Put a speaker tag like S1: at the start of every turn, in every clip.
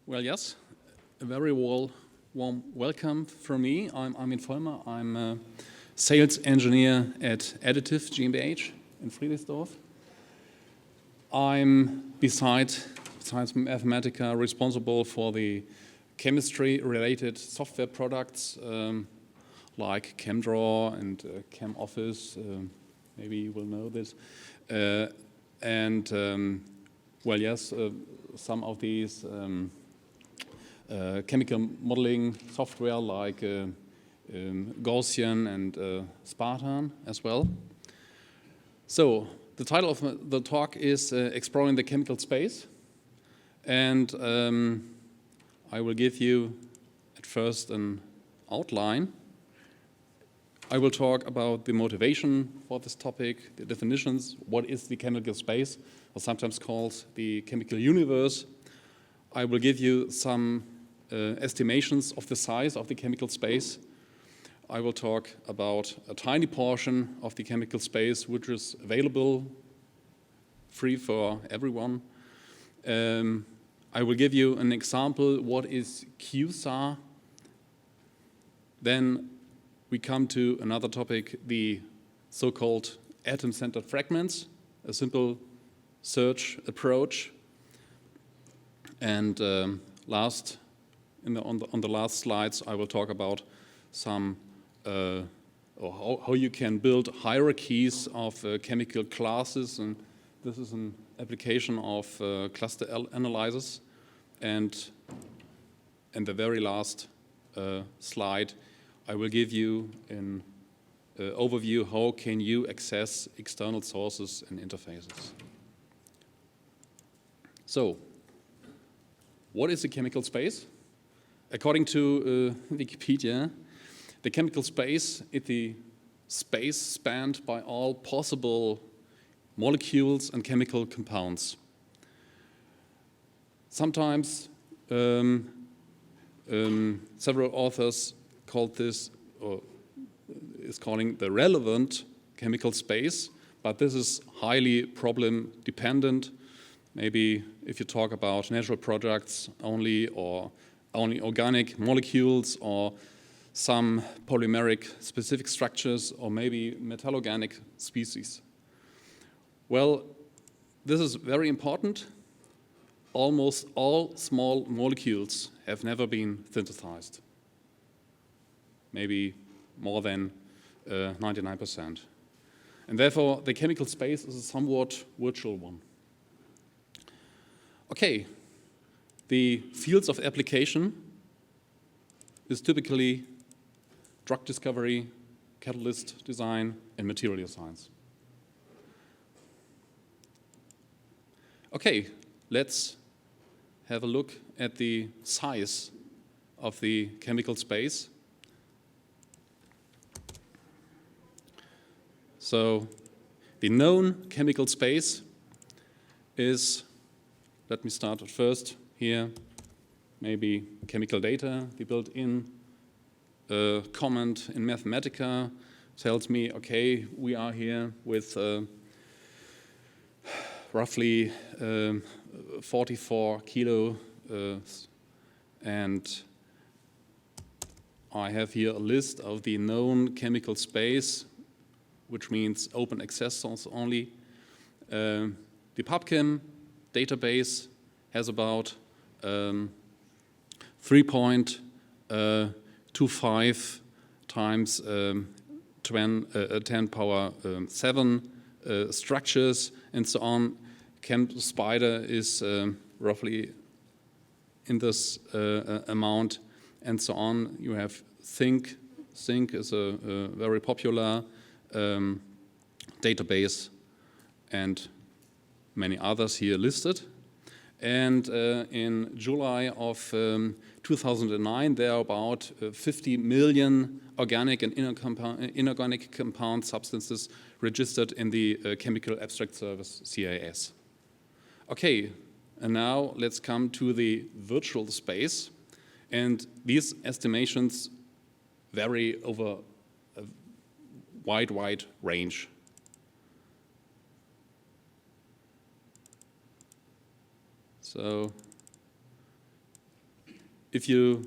S1: Well, yes, a very warm welcome from me. I'm Armin Vollmer. I'm a sales engineer at Additive GmbH in Friedrichsdorf. I'm, besides Mathematica, responsible for the chemistry-related software products like ChemDraw and ChemOffice. Maybe you will know this. Well, yes, some of these chemical modeling software like Gaussian and Spartan as well. So the title of the talk is Exploring the Chemical Space, and I will give you at first an outline. I will talk about the motivation for this topic, the definitions, what is the chemical space, or sometimes called the chemical universe. I will give you some estimations of the size of the chemical space. I will talk about a tiny portion of the chemical space which is available, free for everyone. I will give you an example, what is QSAR. Then we come to another topic, the so-called atom-centered fragments, a simple search approach. And on the last slides, I will talk about some or how you can build hierarchies of chemical classes, and this is an application of cluster analysis. And in the very last slide, I will give you an overview how can you access external sources and interfaces. So, what is the chemical space? According to Wikipedia, the chemical space is the space spanned by all possible molecules and chemical compounds. Sometimes several authors called this, or is calling the relevant chemical space, but this is highly problem dependent. Maybe if you talk about natural products only, or only organic molecules, or some polymeric specific structures, or maybe metallorganic species. Well, this is very important. Almost all small molecules have never been synthesized. Maybe more than 99%. And therefore, the chemical space is a somewhat virtual one. Okay, the fields of application is typically drug discovery, catalyst design, and material science. Okay, let's have a look at the size of the chemical space. So, the known chemical space is, let me start at first here, maybe chemical data. The built-in comment in Mathematica tells me, okay, we are here with roughly 44 kilo, and I have here a list of the known chemical space, which means open access source only. The PubChem database has about 3.25 times 10 power 7 structures and so on. ChemSpider is roughly in this amount and so on. You have Think. Think is a very popular database, and many others here listed. And in July of 2009, there are about 50 million organic and inorganic compound substances registered in the Chemical Abstract Service, CAS. Okay, and now let's come to the virtual space. And these estimations vary over a wide range. So if you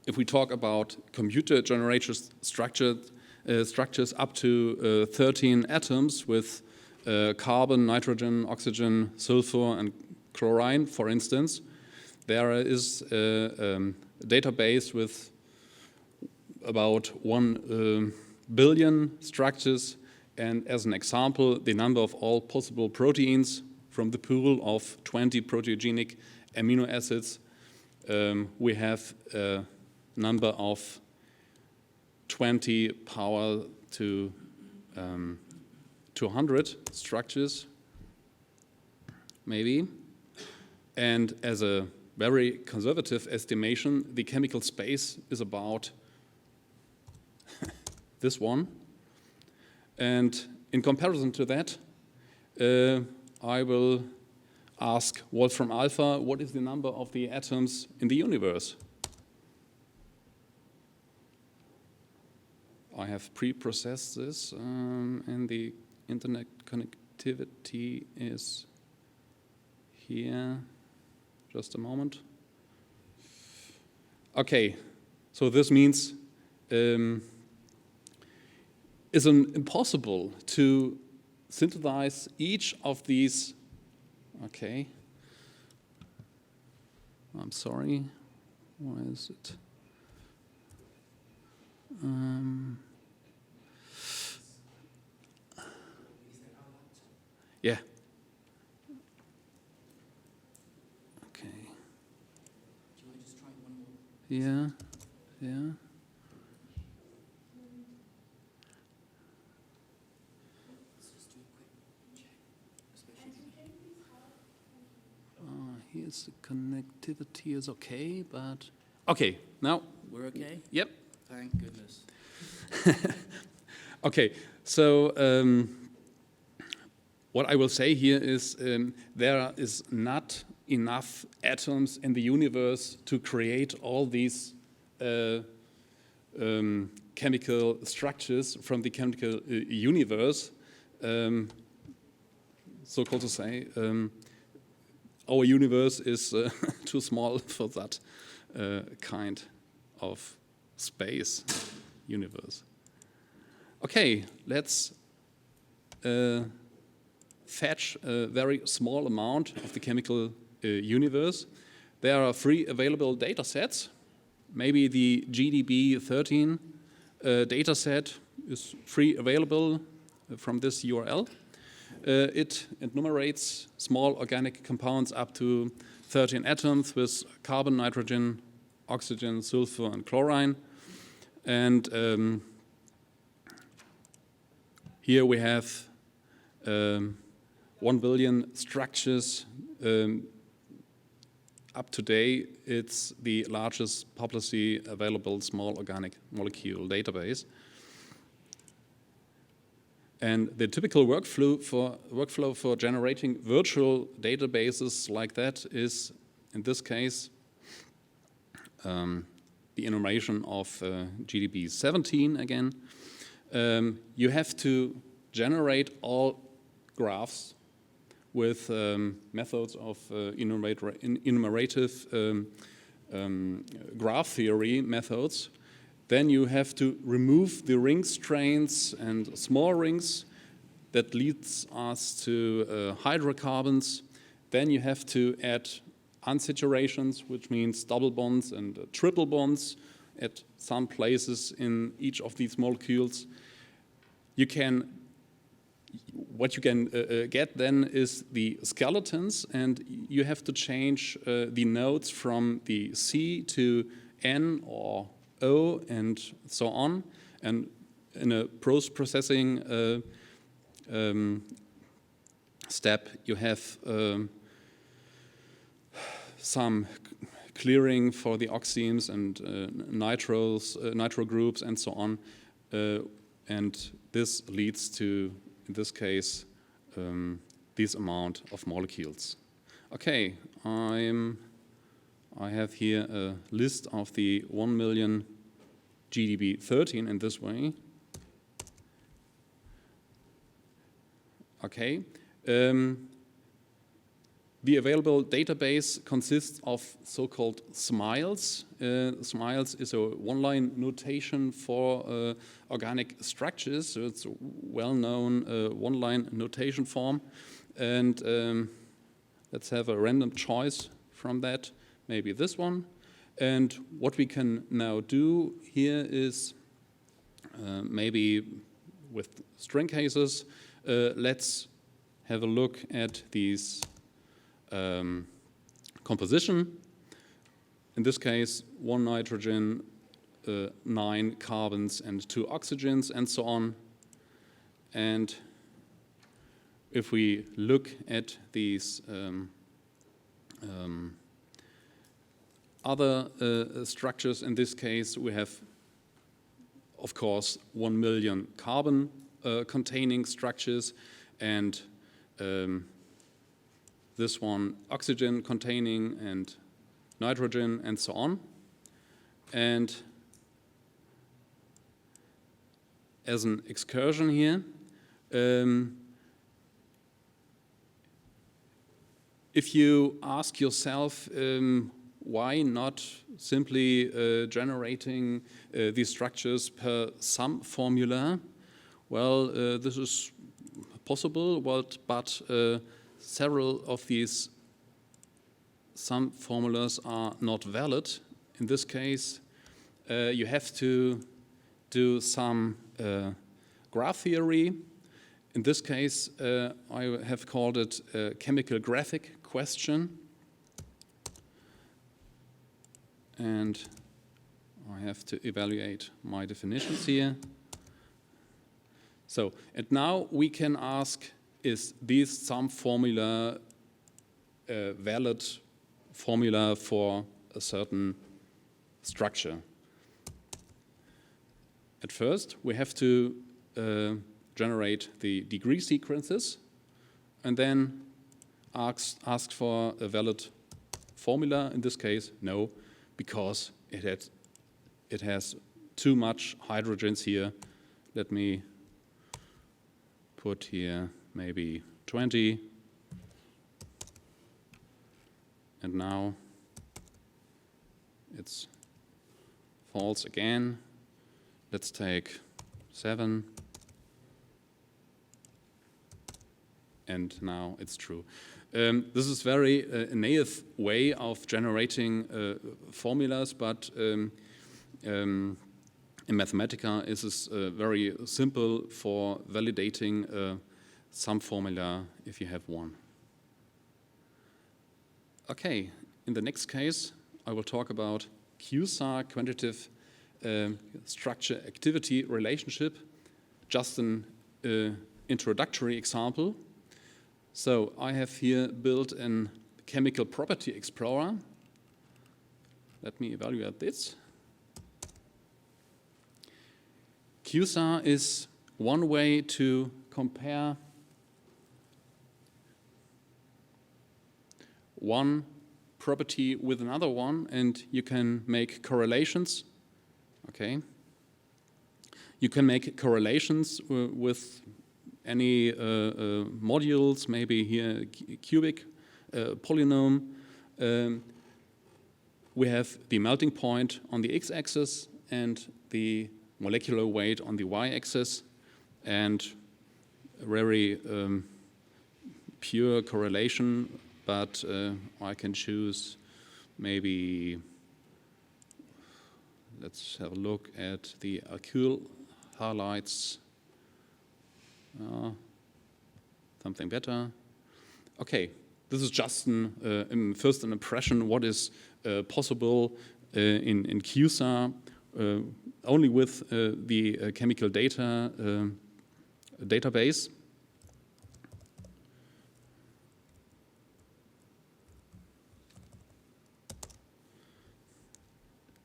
S1: if we talk about computer-generated structures up to 13 atoms with carbon, nitrogen, oxygen, sulfur, and chlorine, for instance, there is a database with about 1 billion structures, and as an example, the number of all possible proteins from the pool of 20 proteogenic amino acids, we have a number of 20 power to 200 structures, maybe. And as a very conservative estimation, the chemical space is about this one. And in comparison to that, I will ask Wolfram Alpha, what is the number of the atoms in the universe? I have pre-processed this, and the internet connectivity is here. Just a moment. Okay, so this means it's impossible to synthesize each of these. Okay, I'm sorry. Why is it? Yeah. Okay.
S2: Do you want to just try one more?
S1: Yeah. Yeah.
S2: Let's just do a quick check. Especially.
S1: Here's the connectivity is okay, but okay. Now
S2: We're okay?
S1: Yep.
S2: Thank goodness.
S1: Okay. So what I will say here is there is not enough atoms in the universe to create all these chemical structures from the chemical universe. So-called to say, our universe is too small for that kind of space universe. Okay, let's fetch a very small amount of the chemical universe. There are 3 available data sets. Maybe the GDB13 data set is free available from this URL. It enumerates small organic compounds up to 13 atoms with carbon, nitrogen, oxygen, sulfur, and chlorine. And here we have 1 billion structures. Up to date, it's the largest publicly available small organic molecule database. And the typical workflow for generating virtual databases like that is, in this case, the enumeration of GDB17 again. You have to generate all graphs with methods of enumerative graph theory methods. Then you have to remove the ring strains and small rings. That leads us to hydrocarbons. Then you have to add unsaturations, which means double bonds and triple bonds at some places in each of these molecules. What you can get then is the skeletons, and you have to change the nodes from the C to N or O and so on. And in a post-processing step, you have some clearing for the oximes and nitro groups and so on. And this leads to, in this case, this amount of molecules. Okay, I have here a list of the 1 million GDB13 in this way. Okay. The available database consists of so-called SMILES. SMILES is a one-line notation for organic structures. So it's a well-known one-line notation form. And let's have a random choice from that, maybe this one. And what we can now do here is maybe with string cases, let's have a look at these composition. In this case, 1 nitrogen, 9 carbons, and 2 oxygens, and so on. And if we look at these other structures, in this case, we have, of course, 1 million carbon containing structures, and this one oxygen containing, and nitrogen, and so on. And as an excursion here, if you ask yourself why not simply generating these structures per sum formula, well, this is possible, but several of these sum formulas are not valid. In this case, you have to do some graph theory. In this case, I have called it a chemical graphic question. And I have to evaluate my definitions here. So, and now we can ask, is this sum formula a valid formula for a certain structure? At first, we have to generate the degree sequences and then ask for a valid formula. In this case, no, because it has too much hydrogens here. Let me put here maybe 20. And now it's false again. Let's take 7. And now it's true. This is very naive way of generating formulas, but in Mathematica it is very simple for validating some formula if you have one. Okay, in the next case I will talk about QSAR, quantitative structure activity relationship, just an introductory example. So I have here built a chemical property explorer. Let me evaluate this. QSAR is one way to compare one property with another one, and you can make correlations. Okay. You can make correlations with any modules, maybe here cubic polynomial. We have the melting point on the x-axis and the molecular weight on the y-axis, and a very pure correlation, but I can choose maybe, let's have a look at the alkyl halides. Something better. Okay, this is just first an impression what is possible in QSAR only with the chemical data database.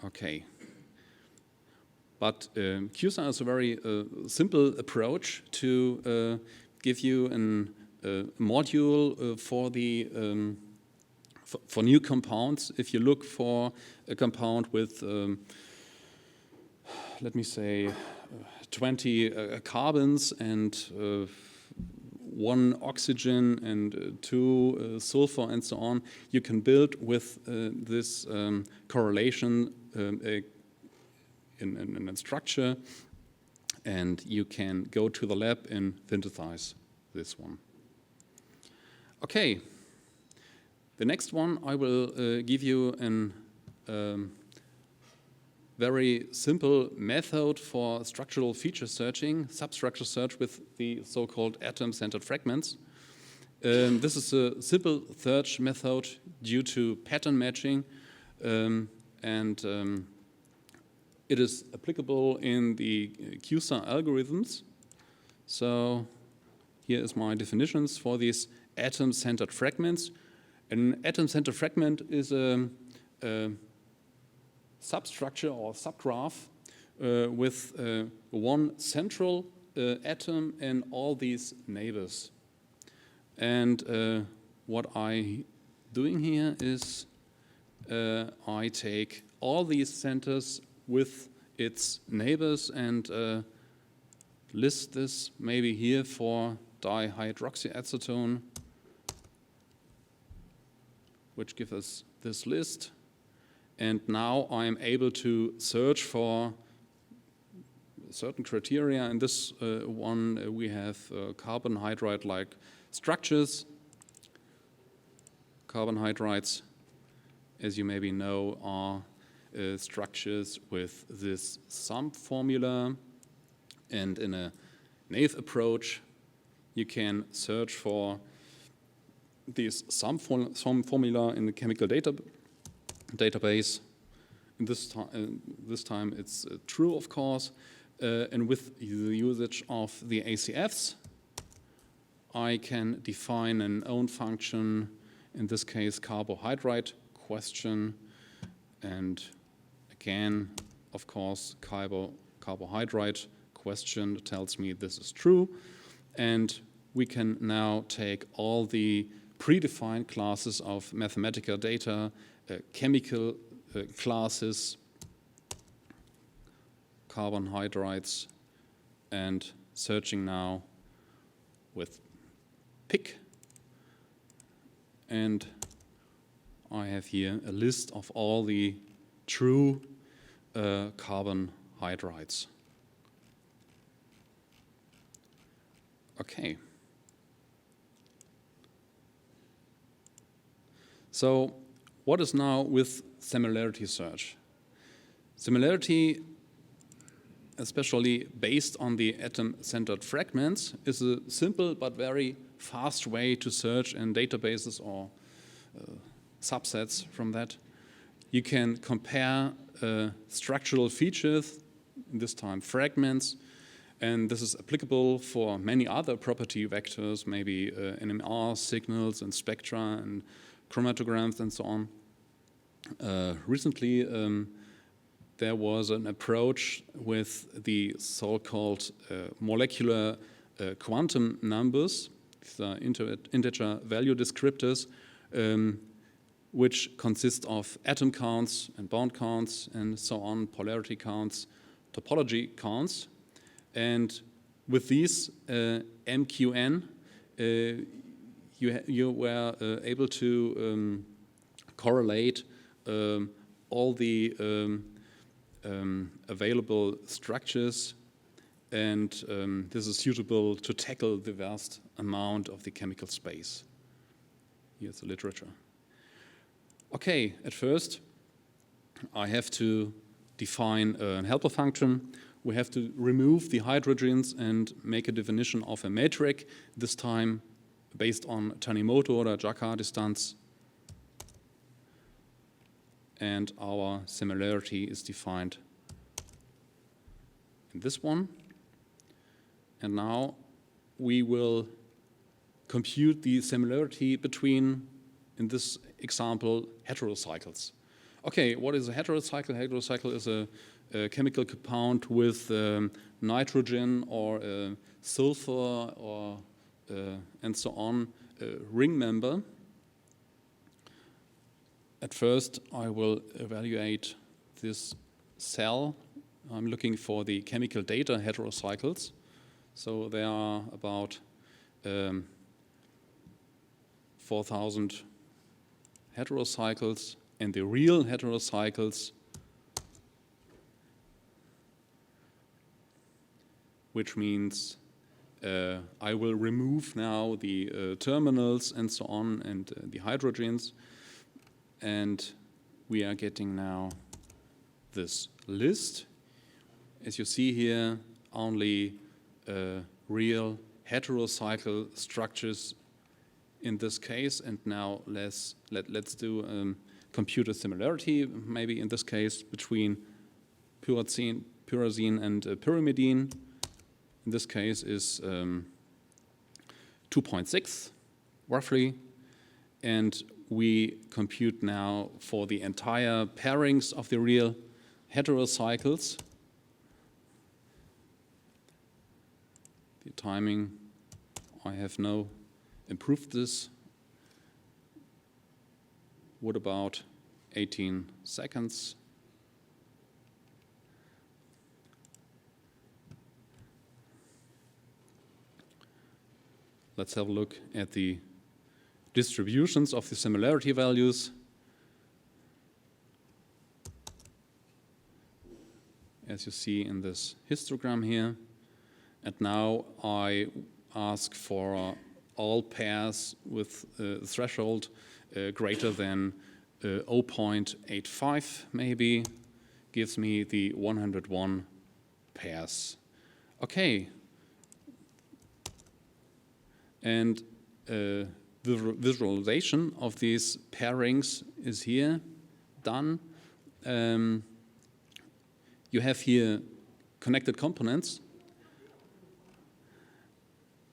S1: Okay. But QSAR is a very simple approach to give you a module for the for new compounds. If you look for a compound with, let me say, 20 carbons and 1 oxygen and 2 sulfur and so on, you can build with this correlation in a structure, and you can go to the lab and synthesize this one. Okay, the next one I will give you a very simple method for structural feature searching, substructure search with the so-called atom-centered fragments. This is a simple search method due to pattern matching, and it is applicable in the QSAR algorithms. So here is my definitions for these atom-centered fragments. An atom-centered fragment is a substructure or subgraph with one central atom and all these neighbors. And what I'm doing here is I take all these centers with its neighbors and list this maybe here for dihydroxyacetone, which gives us this list. And now I'm able to search for certain criteria. In this one, we have carbohydrate-like structures. Carbohydrates, as you maybe know, are structures with this sum formula. And in a naive approach, you can search for this sum formula in the chemical database. In this time it's true, of course, and with the usage of the ACFs, I can define an own function, in this case carbohydrate question, and again, of course, carbohydrate question tells me this is true, and we can now take all the predefined classes of Mathematica data, chemical classes, carbohydrates, and searching now with pick. And I have here a list of all the true carbohydrates. Okay. So what is now with similarity search? Similarity, especially based on the atom-centered fragments, is a simple but very fast way to search in databases or subsets from that. You can compare structural features, this time fragments, and this is applicable for many other property vectors, maybe NMR signals and spectra and chromatograms and so on. Recently, there was an approach with the so-called molecular quantum numbers, these are integer value descriptors, which consist of atom counts and bond counts and so on, polarity counts, topology counts. And with these MQN, you were able to correlate all the available structures, and this is suitable to tackle the vast amount of the chemical space. Here's the literature. Okay, at first I have to define a helper function. We have to remove the hydrogens and make a definition of a metric, this time based on Tanimoto or Jacquard distance. And our similarity is defined in this one. And now we will compute the similarity between, in this example, heterocycles. Okay, what is a heterocycle? Heterocycle is a chemical compound with nitrogen or sulfur or and so on, ring member. At first, I will evaluate this cell. I'm looking for the chemical data heterocycles. So there are about 4,000 heterocycles, and the real heterocycles, which means I will remove now the terminals and so on, and the hydrogens, and we are getting now this list. As you see here, only real heterocycle structures in this case, and now let's do computer similarity, maybe in this case, between pyrazine and pyrimidine. In this case is 2.6, roughly, and we compute now for the entire pairings of the real heterocycles. The timing, I have now improved this. What about 18 seconds? Let's have a look at the distributions of the similarity values. As you see in this histogram here. And now I ask for all pairs with a threshold greater than 0.85 maybe, gives me the 101 pairs. Okay. And the visualization of these pairings is here done. You have here connected components.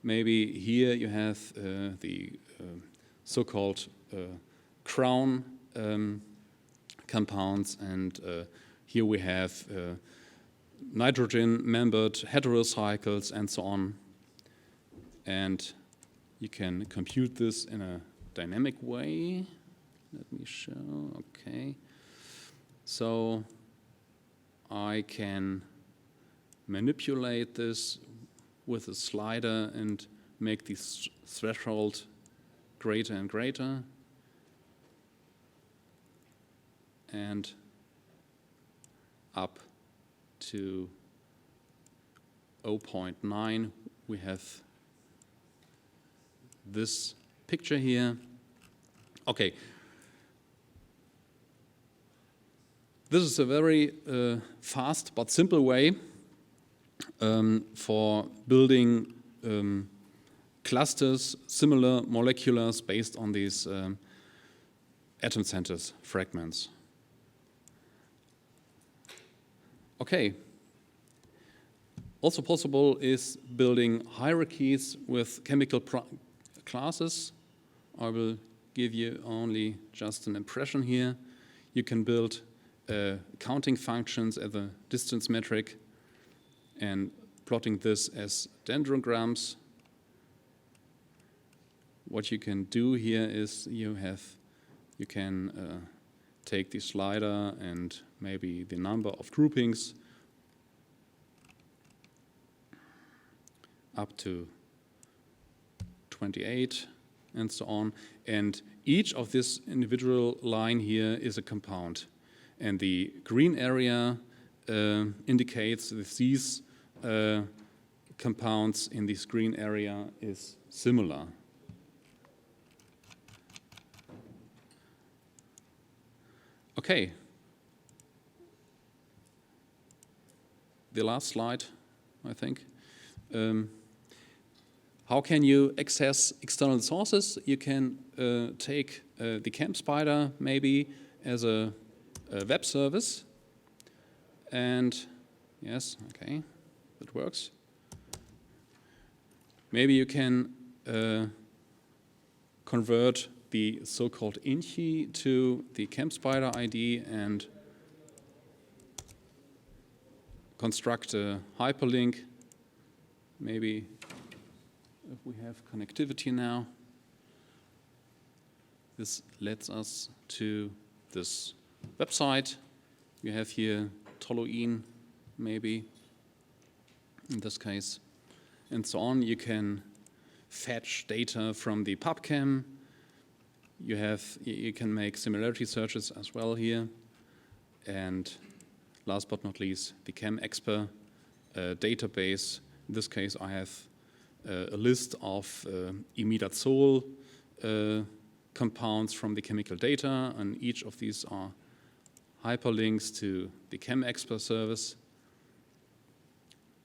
S1: Maybe here you have the so-called crown compounds, and here we have nitrogen-membered heterocycles and so on. And you can compute this in a dynamic way. Let me show, okay. So I can manipulate this with a slider and make this threshold greater and greater. And up to 0.9, we have this picture here. Okay. This is a very fast but simple way for building clusters, similar moleculars based on these atom centers fragments. Okay. Also possible is building hierarchies with chemical classes. I will give you only just an impression here. You can build counting functions as a distance metric and plotting this as dendrograms. What you can do here is you can take the slider and maybe the number of groupings up to 28 and so on. And each of this individual line here is a compound. And the green area indicates that these compounds in this green area is similar. Okay. The last slide, I think. How can you access external sources? You can take the CampSpider maybe as a web service. And yes, okay, that works. Maybe you can convert the so-called INCHI to the CampSpider ID and construct a hyperlink. Maybe if we have connectivity now, this leads us to this website. You have here Toluene, maybe, in this case, and so on. You can fetch data from the PubChem. You can make similarity searches as well here. And last but not least, the ChemExpert database. In this case, I have a list of imidazole compounds from the chemical data, and each of these are hyperlinks to the ChemExpert service.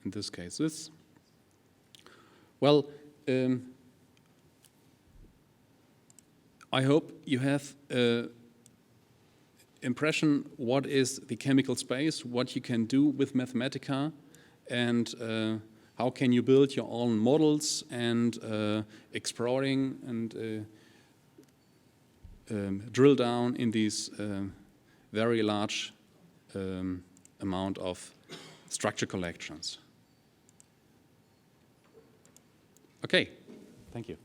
S1: In this case, this. Well, I hope you have an impression what is the chemical space, what you can do with Mathematica, and how can you build your own models and exploring and drill down in these very large amount of structure collections. Okay, thank you.